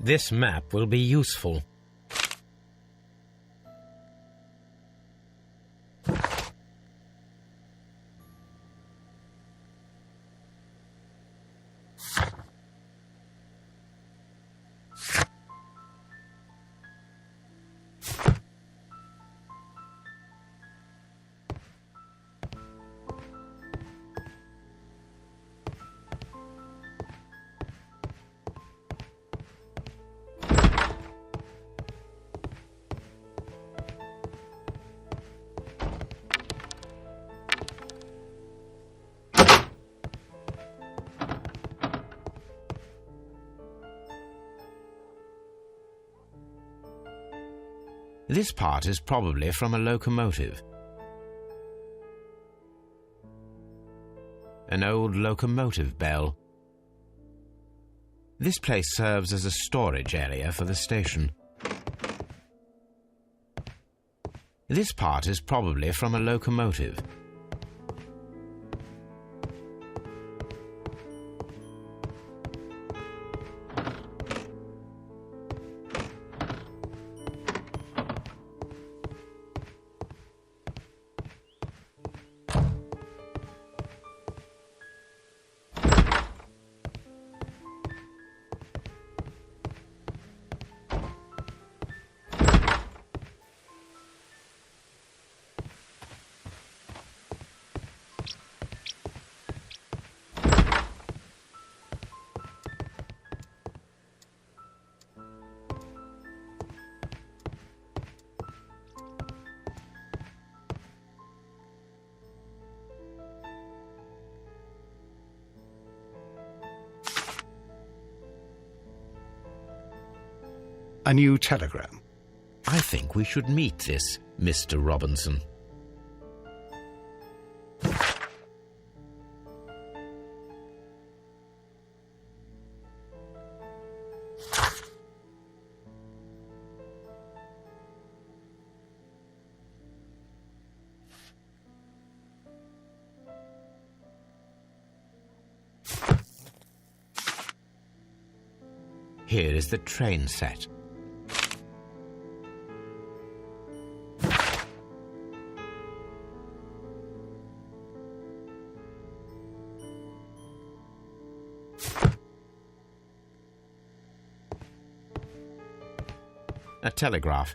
This map will be useful. This part is probably from a locomotive. An old locomotive bell. This place serves as a storage area for the station. This part is probably from a locomotive. A new telegram. I think we should meet this Mr. Robinson. Here is the train set. A telegraph.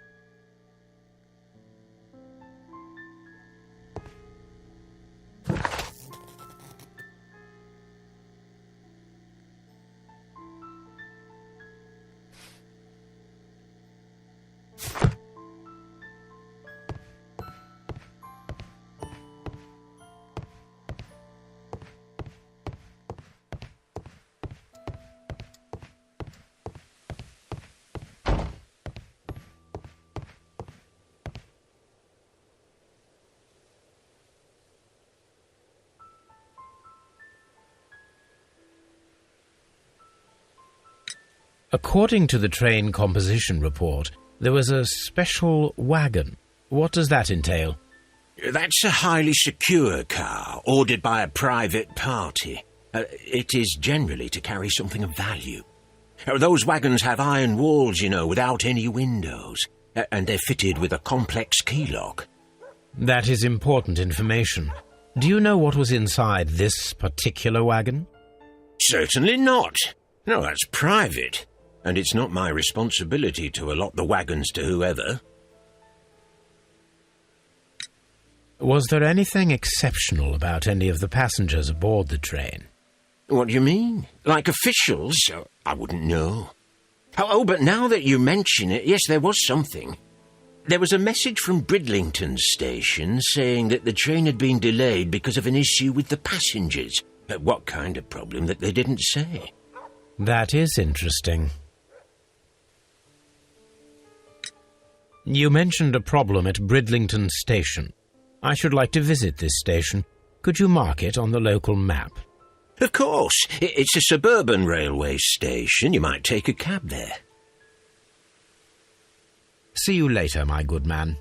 According to the train composition report, there was a special wagon. What does that entail? That's a highly secure car, ordered by a private party. It is generally to carry something of value. Those wagons have iron walls, you know, without any windows, and they're fitted with a complex key lock. That is important information. Do you know what was inside this particular wagon? Certainly not. No, that's private. And it's not my responsibility to allot the wagons to whoever. Was there anything exceptional about any of the passengers aboard the train? What do you mean? Like officials? I wouldn't know. Oh, but now that you mention it, yes, there was something. There was a message from Bridlington station saying that the train had been delayed because of an issue with the passengers. What kind of problem that they didn't say? That is interesting. You mentioned a problem at Bridlington Station. I should like to visit this station. Could you mark it on the local map? Of course. It's a suburban railway station. You might take a cab there. See you later, my good man.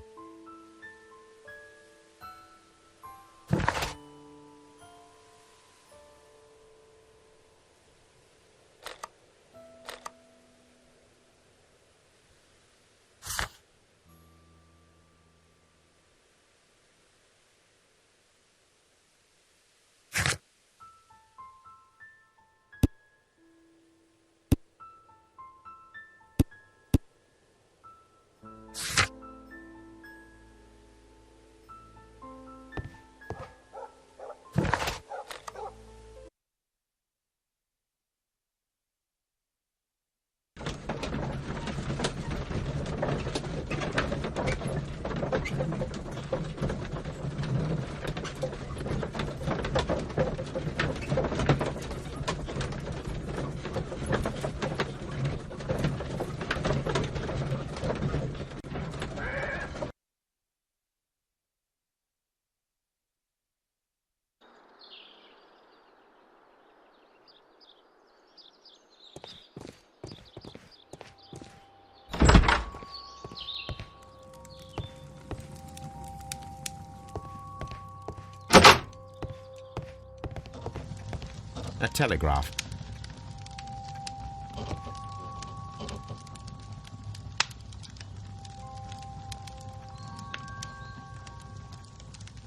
telegraph.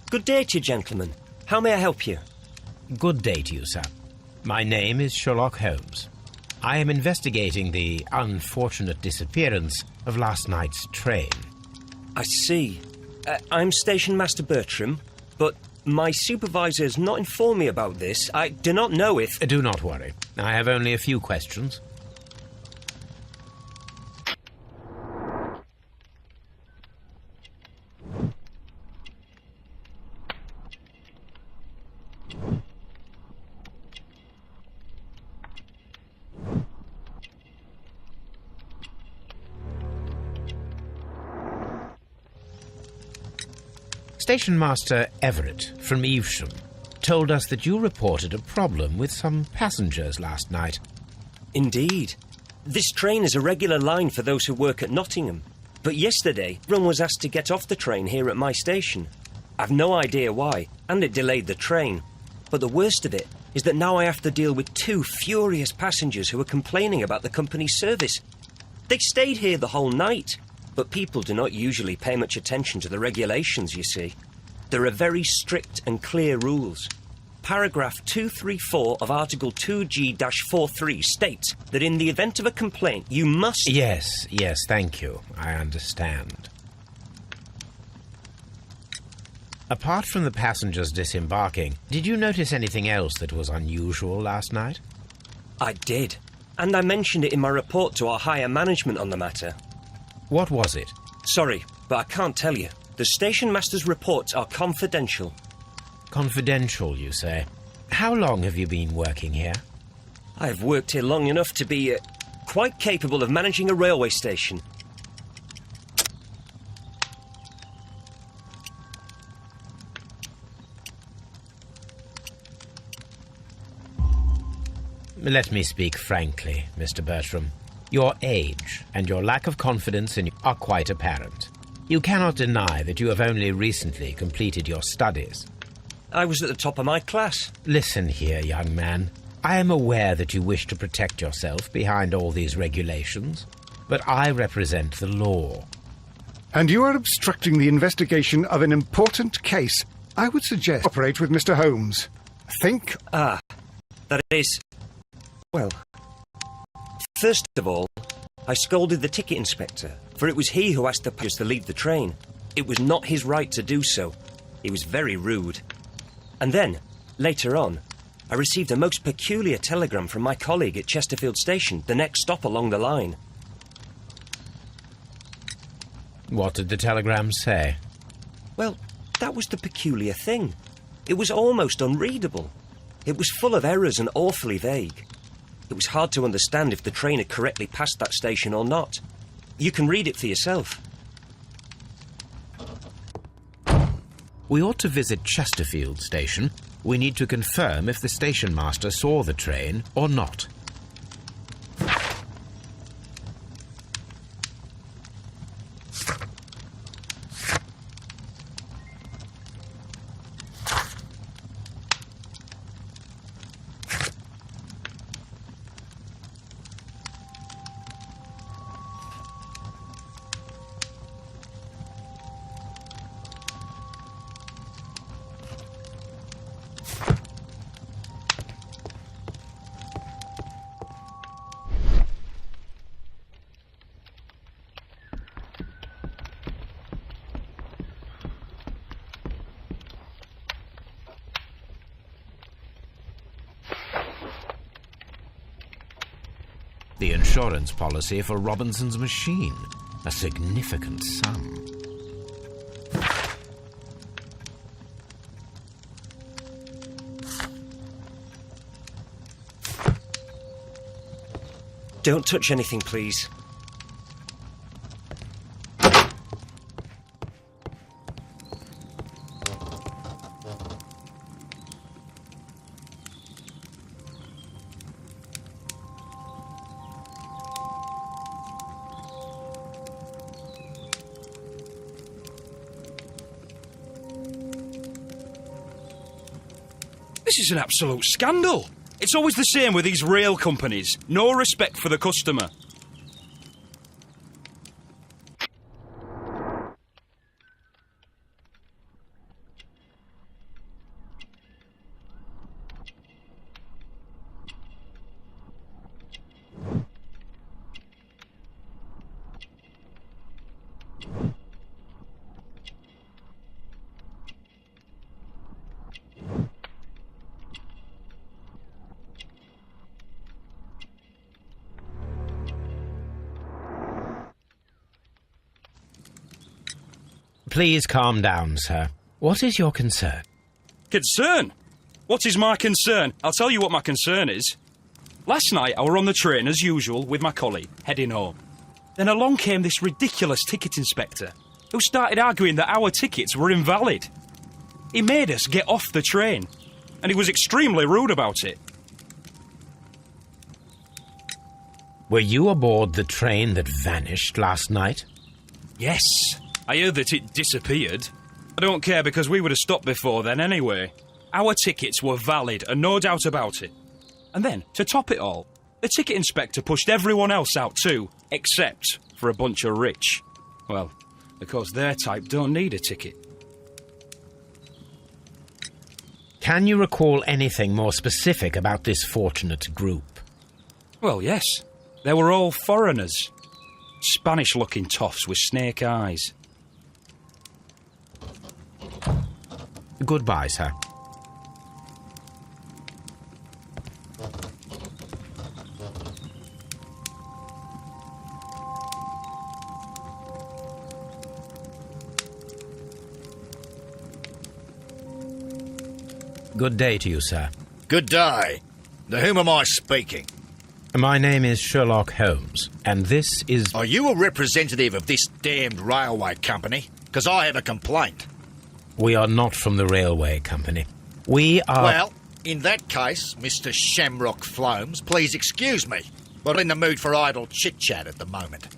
Good day to you, gentlemen. How may I help you? Good day to you, sir. My name is Sherlock Holmes. I am investigating the unfortunate disappearance of last night's train. I see. I'm Station Master Bertram, but my supervisor has not informed me about this. I do not know if... Do not worry. I have only a few questions. Station Master Everett from Evesham told us that you reported a problem with some passengers last night. Indeed. This train is a regular line for those who work at Nottingham. But yesterday, everyone was asked to get off the train here at my station. I've no idea why, and it delayed the train. But the worst of it is that now I have to deal with two furious passengers who are complaining about the company's service. They stayed here the whole night. But people do not usually pay much attention to the regulations, you see. There are very strict and clear rules. Paragraph 234 of Article 2G-43 states that in the event of a complaint, you must... Yes, thank you. I understand. Apart from the passengers disembarking, did you notice anything else that was unusual last night? I did. And I mentioned it in my report to our higher management on the matter. What was it? Sorry, but I can't tell you. The station master's reports are confidential. Confidential, you say? How long have you been working here? I have worked here long enough to be quite capable of managing a railway station. Let me speak frankly, Mr. Bertram. Your age and your lack of confidence in you are quite apparent. You cannot deny that you have only recently completed your studies. I was at the top of my class. Listen here, young man. I am aware that you wish to protect yourself behind all these regulations, but I represent the law. And you are obstructing the investigation of an important case. I would suggest operate with Mr. Holmes. Think... That is... Well... First of all, I scolded the ticket inspector, for it was he who asked the passengers to leave the train. It was not his right to do so. He was very rude. And then, later on, I received a most peculiar telegram from my colleague at Chesterfield Station, the next stop along the line. What did the telegram say? Well, that was the peculiar thing. It was almost unreadable. It was full of errors and awfully vague. It was hard to understand if the train had correctly passed that station or not. You can read it for yourself. We ought to visit Chesterfield Station. We need to confirm if the station master saw the train or not. The insurance policy for Robinson's machine. A significant sum. Don't touch anything, please. This is an absolute scandal. It's always the same with these rail companies. No respect for the customer. Please calm down, sir. What is your concern? Concern? What is my concern? I'll tell you what my concern is. Last night I were on the train as usual with my colleague, heading home. Then along came this ridiculous ticket inspector, who started arguing that our tickets were invalid. He made us get off the train, and he was extremely rude about it. Were you aboard the train that vanished last night? Yes, I heard that it disappeared. I don't care because we would have stopped before then anyway. Our tickets were valid and no doubt about it. And then, to top it all, the ticket inspector pushed everyone else out too, except for a bunch of rich. Well, because their type don't need a ticket. Can you recall anything more specific about this fortunate group? Well, yes. They were all foreigners. Spanish-looking toffs with snake eyes. Goodbye, sir. Good day to you, sir. Good day. To whom am I speaking? My name is Sherlock Holmes, and this is... Are you a representative of this damned railway company? Because I have a complaint. We are not from the railway company. We are... Well, in that case, Mr. Shamrock Flomes, please excuse me. But I'm in the mood for idle chit-chat at the moment.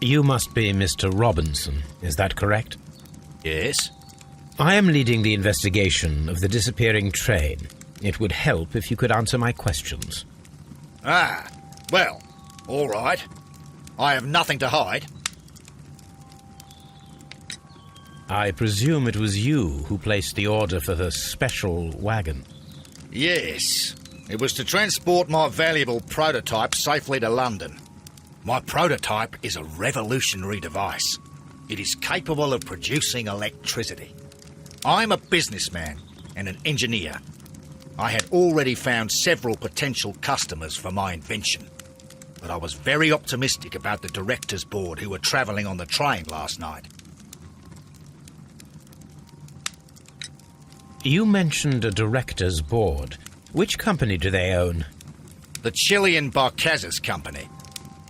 You must be Mr. Robinson, is that correct? Yes? I am leading the investigation of the disappearing train. It would help if you could answer my questions. Ah, well, all right. I have nothing to hide. I presume it was you who placed the order for the special wagon. Yes. It was to transport my valuable prototype safely to London. My prototype is a revolutionary device. It is capable of producing electricity. I'm a businessman and an engineer. I had already found several potential customers for my invention, but I was very optimistic about the directors' board who were travelling on the train last night. You mentioned a director's board. Which company do they own? The Chilean Barcazes Company.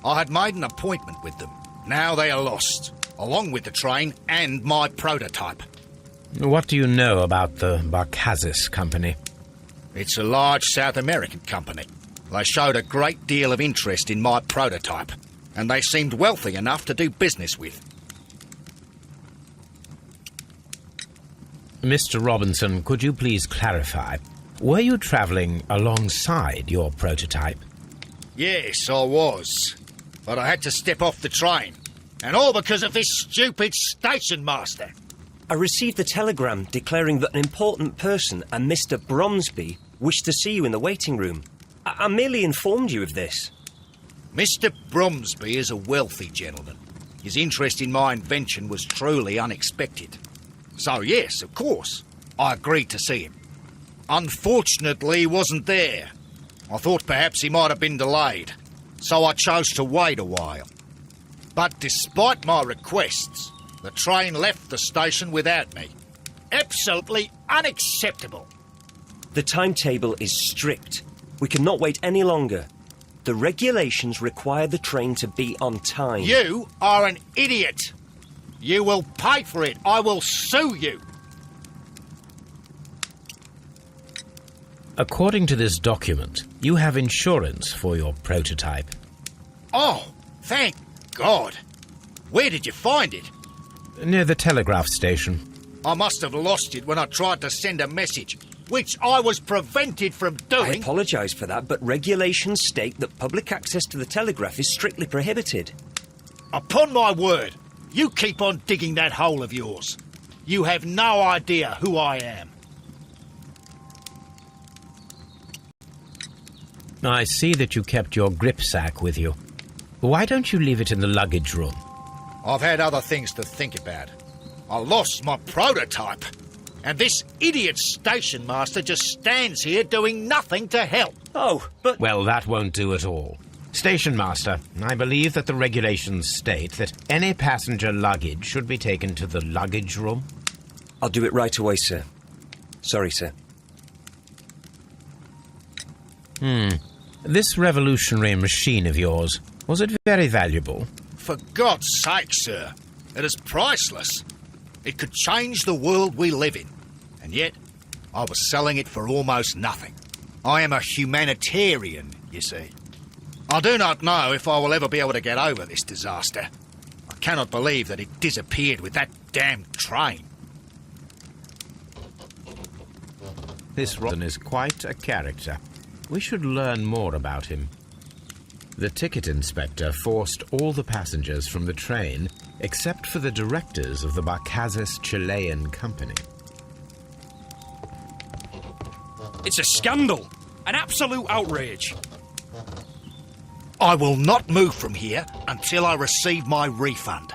I had made an appointment with them. Now they are lost, along with the train and my prototype. What do you know about the Barcazes Company? It's a large South American company. They showed a great deal of interest in my prototype, and they seemed wealthy enough to do business with. Mr. Robinson, could you please clarify? Were you travelling alongside your prototype? Yes, I was. But I had to step off the train. And all because of this stupid station master. I received a telegram declaring that an important person, a Mr. Bromsby, wished to see you in the waiting room. I merely informed you of this. Mr. Bromsby is a wealthy gentleman. His interest in my invention was truly unexpected. So yes, of course, I agreed to see him. Unfortunately, he wasn't there. I thought perhaps he might have been delayed, so I chose to wait a while. But despite my requests, the train left the station without me. Absolutely unacceptable. The timetable is strict. We cannot wait any longer. The regulations require the train to be on time. You are an idiot! You will pay for it! I will sue you! According to this document, you have insurance for your prototype. Oh, thank God! Where did you find it? Near the telegraph station. I must have lost it when I tried to send a message, which I was prevented from I doing. apologise for that, but regulations state that public access to the telegraph is strictly prohibited. Upon my word, you keep on digging that hole of yours. You have no idea who I am. I see that you kept your grip sack with you. Why don't you leave it in the luggage room? I've had other things to think about. I lost my prototype, and this idiot station master just stands here doing nothing to help. Oh, but... Well, that won't do at all. Station master, I believe that the regulations state that any passenger luggage should be taken to the luggage room. I'll do it right away, sir. Sorry, sir. This revolutionary machine of yours, was it very valuable? For God's sake, sir, it is priceless. It could change the world we live in. And yet, I was selling it for almost nothing. I am a humanitarian, you see. I do not know if I will ever be able to get over this disaster. I cannot believe that it disappeared with that damn train. This Robin is quite a character. We should learn more about him. The ticket inspector forced all the passengers from the train except for the directors of the Barcazes Chilean Company. It's a scandal. An absolute outrage. I will not move from here until I receive my refund.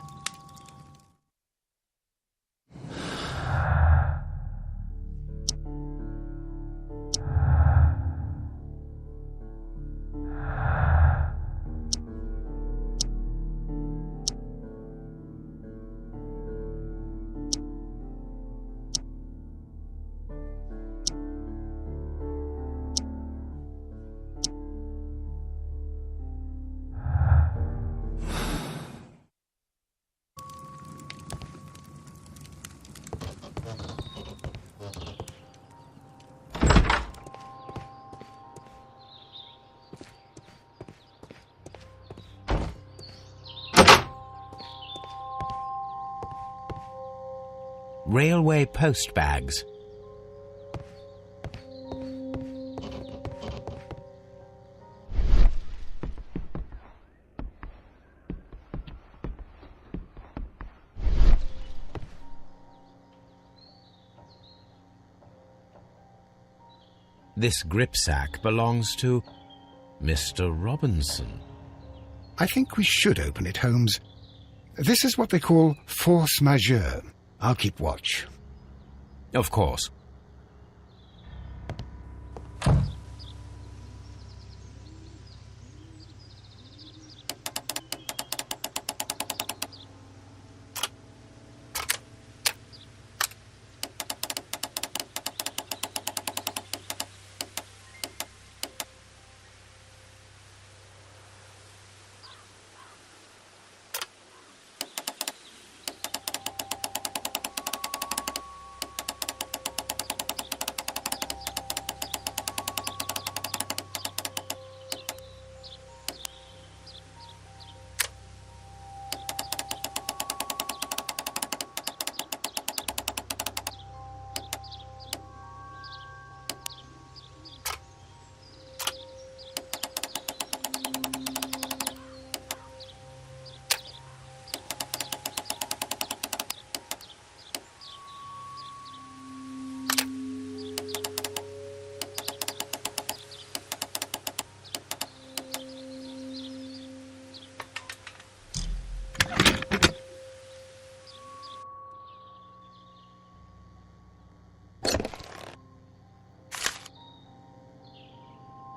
Railway post bags. This grip sack belongs to Mr. Robinson. I think we should open it, Holmes. This is what they call force majeure. I'll keep watch. Of course.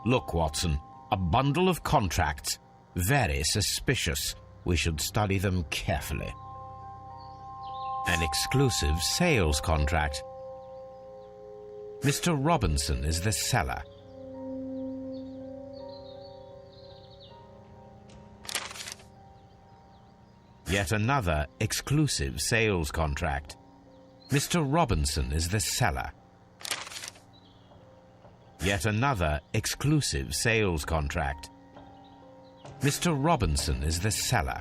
Look, Watson, a bundle of contracts. Very suspicious. We should study them carefully. An exclusive sales contract. Mr. Robinson is the seller. Yet another exclusive sales contract. Mr. Robinson is the seller. Yet another exclusive sales contract. Mr. Robinson is the seller.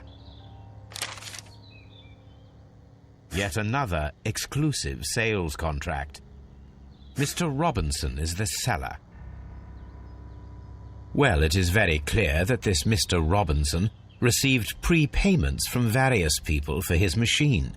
Yet another exclusive sales contract. Mr. Robinson is the seller. Well, it is very clear that this Mr. Robinson received prepayments from various people for his machine.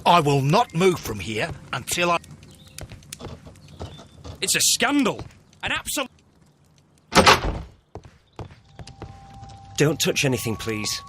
I will not move from here until I... It's a scandal. An absolute... Don't touch anything, please.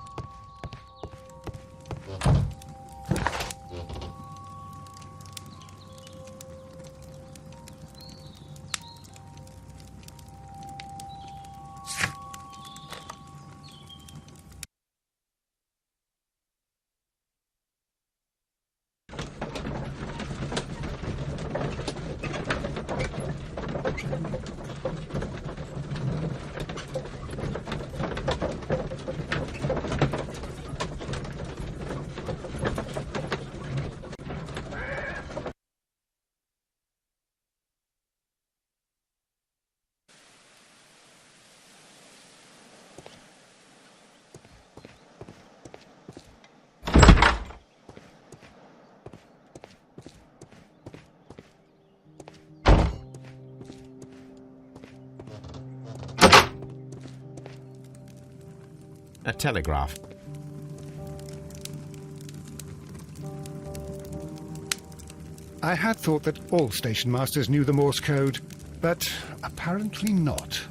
A telegraph. I had thought that all station masters knew the Morse code, but apparently not.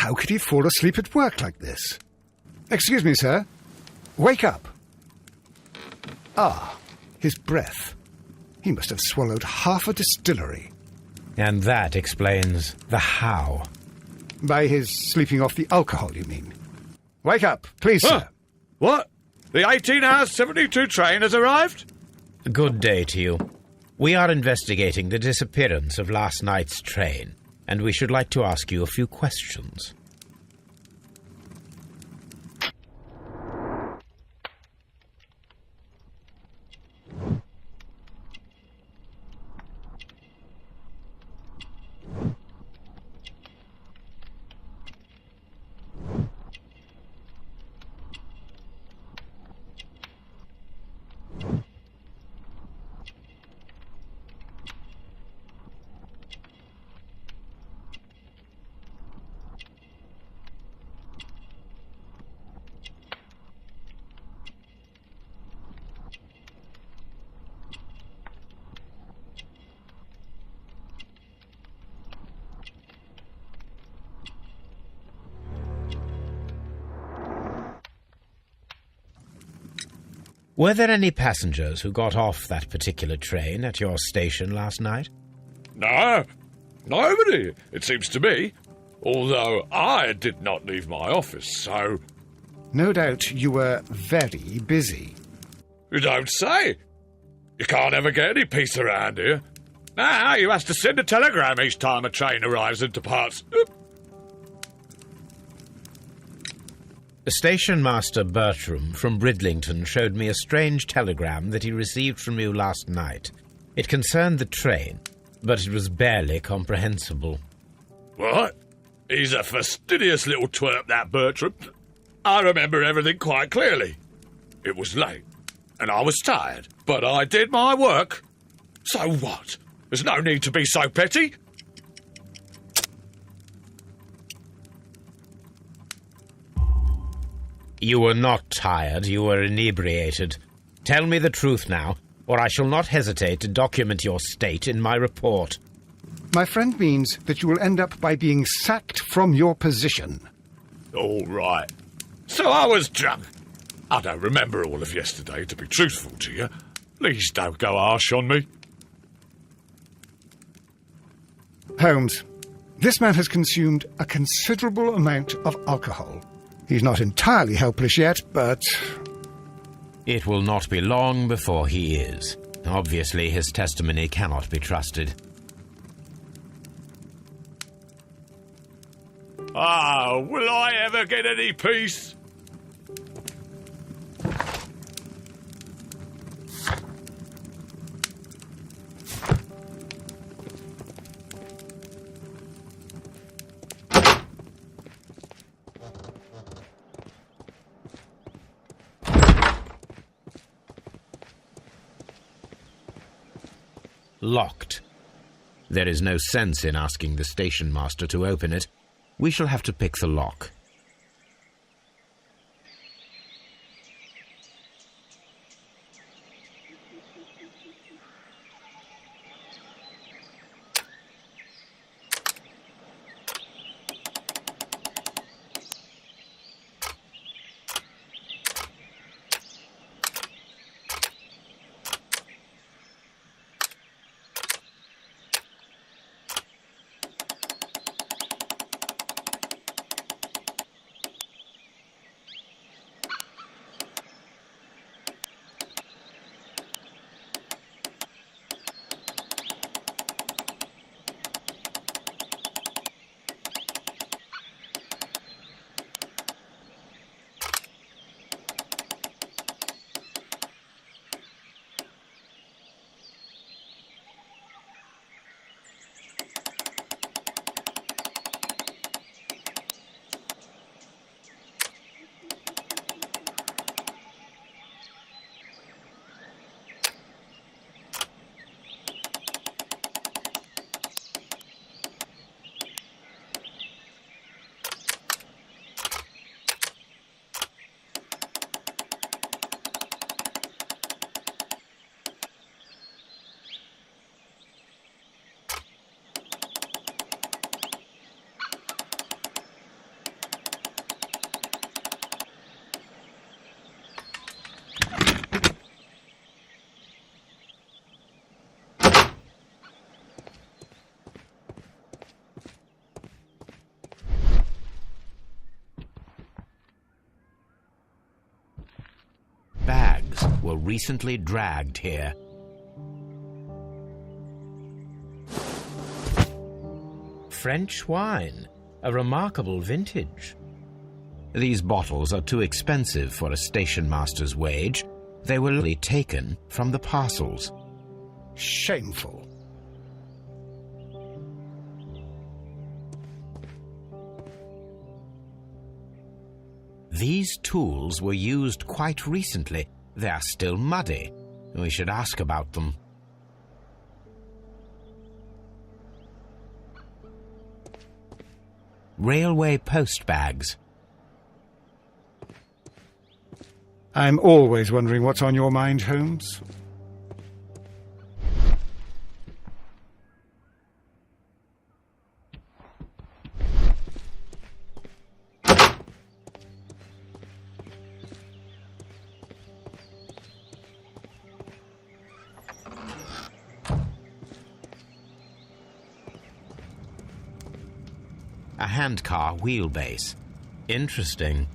How could he fall asleep at work like this? Excuse me, sir. Wake up. Ah, his breath. He must have swallowed half a distillery. And that explains the how. By his sleeping off the alcohol, you mean? Wake up, please, sir. What? The 18 hours 72 train has arrived? Good day to you. We are investigating the disappearance of last night's train, and we should like to ask you a few questions. Were there any passengers who got off that particular train at your station last night? No, nobody, it seems to me. Although I did not leave my office, so... No doubt you were very busy. You don't say. You can't ever get any peace around here. Now you have to send a telegram each time a train arrives and departs. Station Master Bertram from Bridlington showed me a strange telegram that he received from you last night. It concerned the train, but it was barely comprehensible. What? He's a fastidious little twerp, that Bertram. I remember everything quite clearly. It was late, and I was tired, but I did my work. So what? There's no need to be so petty. You were not tired, you were inebriated. Tell me the truth now, or I shall not hesitate to document your state in my report. My friend means that you will end up by being sacked from your position. All right. So I was drunk. I don't remember all of yesterday, to be truthful to you. Please don't go harsh on me. Holmes, this man has consumed a considerable amount of alcohol. He's not entirely helpless yet, but... It will not be long before he is. Obviously, his testimony cannot be trusted. Ah, will I ever get any peace? Locked. There is no sense in asking the station master to open it. We shall have to pick the lock. Bags were recently dragged here. French wine, a remarkable vintage. These bottles are too expensive for a station master's wage. They were only taken from the parcels. Shameful. These tools were used quite recently. They are still muddy. We should ask about them. Railway post bags. I'm always wondering what's on your mind, Holmes. A handcar wheelbase. Interesting.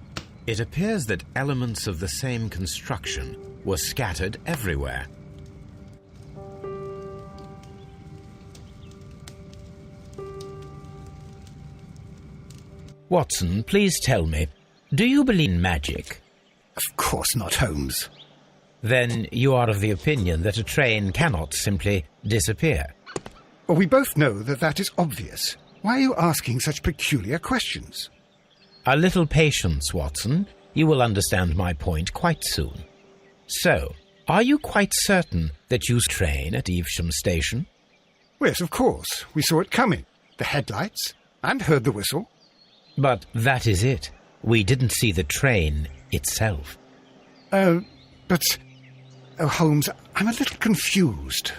It appears that elements of the same construction were scattered everywhere. Watson, please tell me, do you believe in magic? Of course not, Holmes. Then you are of the opinion that a train cannot simply disappear. Well, we both know that that is obvious. Why are you asking such peculiar questions? A little patience, Watson. You will understand my point quite soon. So, are you quite certain that you train at Evesham Station? Yes, of course. We saw it coming. The headlights, and heard the whistle. But that is it. We didn't see the train itself. But... Oh, Holmes, I'm a little confused.